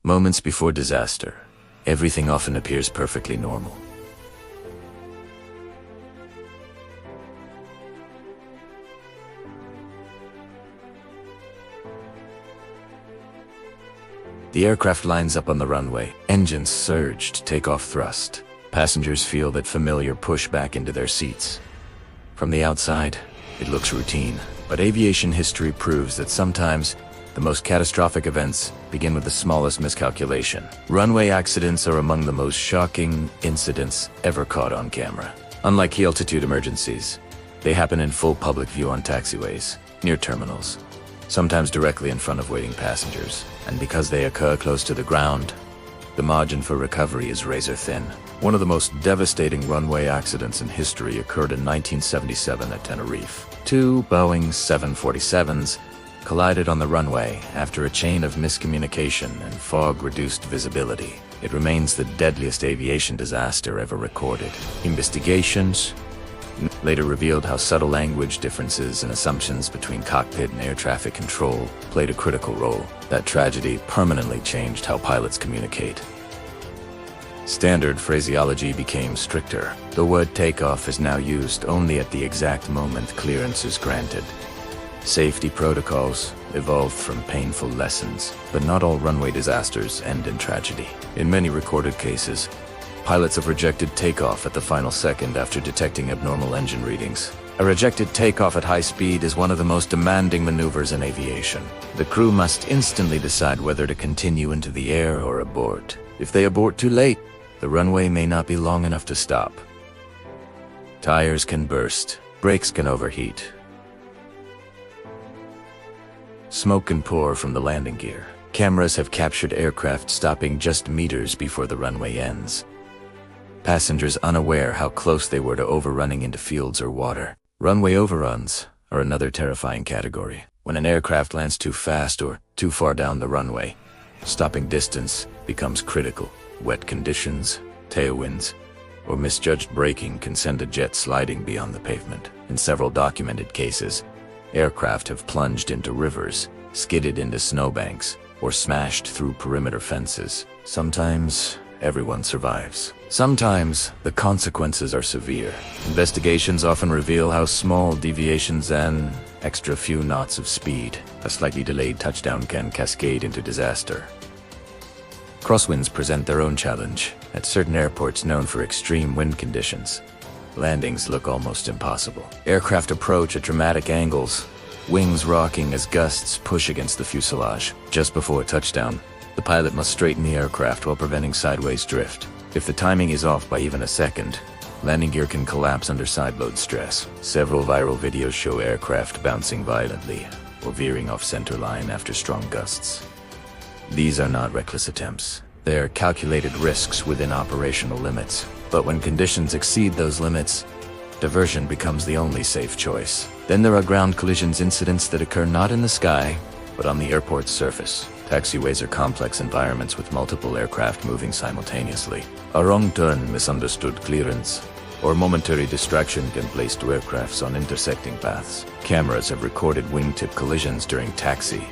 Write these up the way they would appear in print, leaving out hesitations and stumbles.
Moments before disaster, everything often appears perfectly normal. The aircraft lines up on the runway. Engines surge to take off thrust. Passengers feel that familiar push back into their seats. From the outside, it looks routine, but aviation history proves that sometimes the most catastrophic events begin with the smallest miscalculation. Runway accidents are among the most shocking incidents ever caught on camera. Unlike high-altitude emergencies, they happen in full public view on taxiways, near terminals, sometimes directly in front of waiting passengers. And because they occur close to the ground, the margin for recovery is razor thin. One of the most devastating runway accidents in history occurred in 1977 at Tenerife. Two Boeing 747s collided on the runway after a chain of miscommunication and fog-reduced visibility. It remains the deadliest aviation disaster ever recorded. Investigations later revealed how subtle language differences and assumptions between cockpit and air traffic control played a critical role. That tragedy permanently changed how pilots communicate. Standard phraseology became stricter. The word takeoff is now used only at the exact moment clearance is granted. Safety protocols evolved from painful lessons, but not all runway disasters end in tragedy. In many recorded cases, pilots have rejected takeoff at the final second after detecting abnormal engine readings. A rejected takeoff at high speed is one of the most demanding maneuvers in aviation. The crew must instantly decide whether to continue into the air or abort. If they abort too late, the runway may not be long enough to stop. Tires can burst, brakes can overheat. Smoke can pour from the landing gear. Cameras have captured aircraft stopping just meters before the runway ends. Passengers unaware how close they were to overrunning into fields or water. Runway overruns are another terrifying category. When an aircraft lands too fast or too far down the runway, stopping distance becomes critical. Wet conditions, tailwinds, or misjudged braking can send a jet sliding beyond the pavement. In several documented cases, aircraft have plunged into rivers, skidded into snowbanks, or smashed through perimeter fences. Sometimes, everyone survives. Sometimes, the consequences are severe. Investigations often reveal how small deviations and extra few knots of speed, a slightly delayed touchdown, can cascade into disaster. Crosswinds present their own challenge. At certain airports known for extreme wind conditions, landings look almost impossible. Aircraft approach at dramatic angles, wings rocking as gusts push against the fuselage. Just before touchdown, the pilot must straighten the aircraft while preventing sideways drift. If the timing is off by even a second, landing gear can collapse under sideload stress. Several viral videos show aircraft bouncing violently or veering off center line after strong gusts. These are not reckless attempts. They are calculated risks within operational limits. But when conditions exceed those limits, diversion becomes the only safe choice. Then there are ground collisions incidents that occur not in the sky, but on the airport's surface. Taxiways are complex environments with multiple aircraft moving simultaneously. A wrong turn, misunderstood clearance, or momentary distraction can place two aircrafts on intersecting paths. Cameras have recorded wingtip collisions during taxi,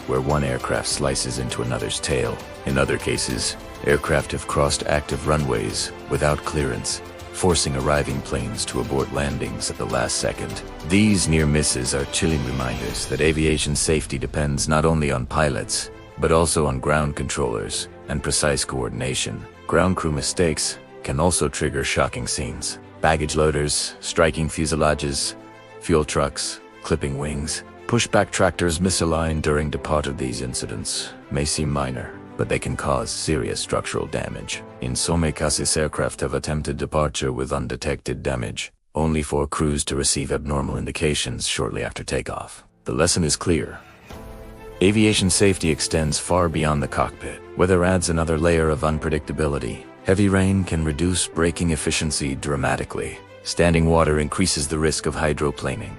where one aircraft slices into another's tail. In other cases, aircraft have crossed active runways without clearance, forcing arriving planes to abort landings at the last second. These near misses are chilling reminders that aviation safety depends not only on pilots, but also on ground controllers and precise coordination. Ground crew mistakes can also trigger shocking scenes. Baggage loaders striking fuselages, fuel trucks clipping wings, pushback tractors misaligned during depart. Of these incidents may seem minor, but they can cause serious structural damage. In some cases, aircraft have attempted departure with undetected damage, only for crews to receive abnormal indications shortly after takeoff. The lesson is clear. Aviation safety extends far beyond the cockpit. Weather adds another layer of unpredictability. Heavy rain can reduce braking efficiency dramatically. Standing water increases the risk of hydroplaning,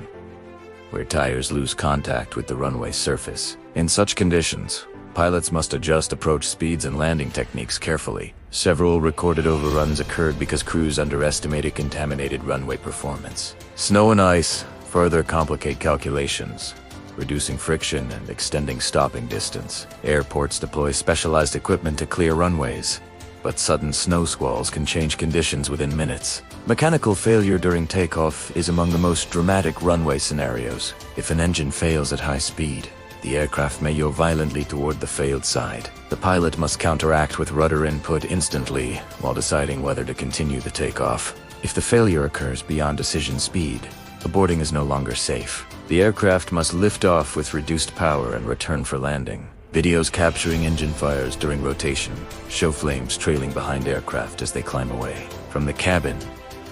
where tires lose contact with the runway surface. In such conditions, pilots must adjust approach speeds and landing techniques carefully. Several recorded overruns occurred because crews underestimated contaminated runway performance. Snow and ice further complicate calculations. reducing friction and extending stopping distance. Airports deploy specialized equipment to clear runways, but sudden snow squalls can change conditions within minutes. Mechanical failure during takeoff is among the most dramatic runway scenarios. If an engine fails at high speed, the aircraft may yaw violently toward the failed side. The pilot must counteract with rudder input instantly while deciding whether to continue the takeoff. If the failure occurs beyond decision speed, aborting is no longer safe. The aircraft must lift off with reduced power and return for landing. Videos capturing engine fires during rotation show flames trailing behind aircraft as they climb away. From the cabin,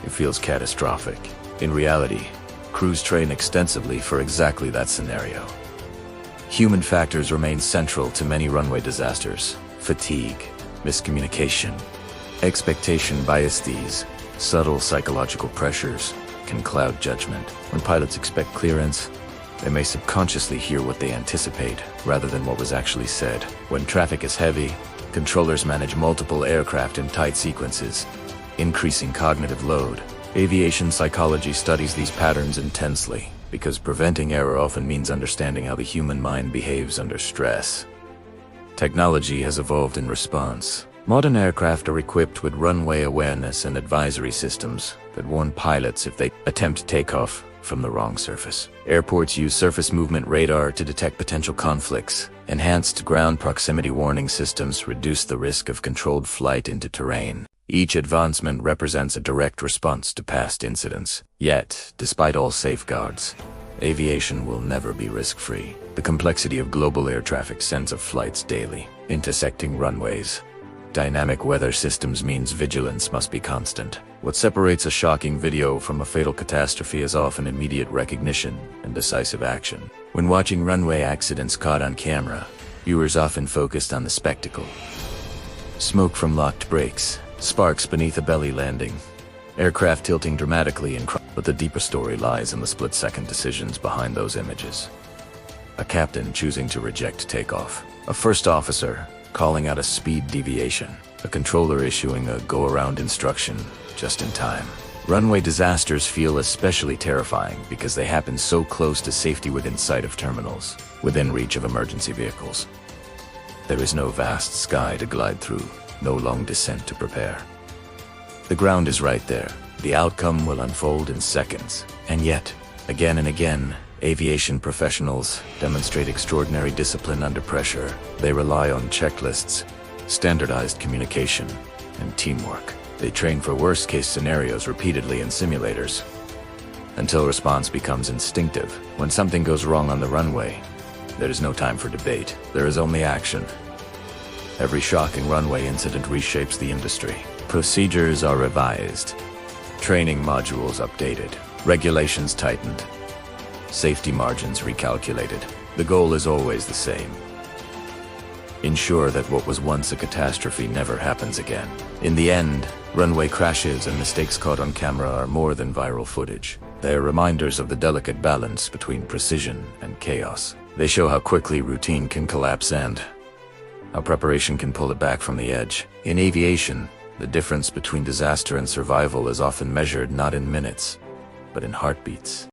it feels catastrophic. In reality, crews train extensively for exactly that scenario. Human factors remain central to many runway disasters. Fatigue, miscommunication, expectation bias. These subtle psychological pressures can cloud judgment. When pilots expect clearance, they may subconsciously hear what they anticipate rather than what was actually said. When traffic is heavy, controllers manage multiple aircraft in tight sequences, increasing cognitive load. Aviation psychology studies these patterns intensely, because preventing error often means understanding how the human mind behaves under stress. Technology has evolved in response. Modern aircraft are equipped with runway awareness and advisory systems that warn pilots if they attempt takeoff from the wrong surface. Airports use surface movement radar to detect potential conflicts. Enhanced ground proximity warning systems reduce the risk of controlled flight into terrain. Each advancement represents a direct response to past incidents. Yet, despite all safeguards, aviation will never be risk-free. The complexity of global air traffic sends of flights daily, intersecting runways. Dynamic weather systems means vigilance must be constant. What separates a shocking video from a fatal catastrophe is often immediate recognition and decisive action. When watching runway accidents caught on camera, viewers often focused on the spectacle. Smoke from locked brakes, sparks beneath a belly landing, aircraft tilting dramatically but the deeper story lies in the split-second decisions behind those images. A captain choosing to reject takeoff, a first officer calling out a speed deviation, a controller issuing a go-around instruction just in time. Runway disasters feel especially terrifying because they happen so close to safety within sight of terminals, within reach of emergency vehicles. There is no vast sky to glide through, no long descent to prepare. The ground is right there. The outcome will unfold in seconds. And yet, again and again, aviation professionals demonstrate extraordinary discipline under pressure. They rely on checklists, standardized communication, and teamwork. They train for worst-case scenarios repeatedly in simulators, until response becomes instinctive. When something goes wrong on the runway, there is no time for debate. There is only action. Every shocking runway incident reshapes the industry. Procedures are revised, training modules updated, regulations tightened, safety margins recalculated. The goal is always the same: ensure that what was once a catastrophe never happens again. In the end, runway crashes and mistakes caught on camera are more than viral footage. They are reminders of the delicate balance between precision and chaos. They show how quickly routine can collapse and how preparation can pull it back from the edge. In aviation, the difference between disaster and survival is often measured not in minutes, but in heartbeats.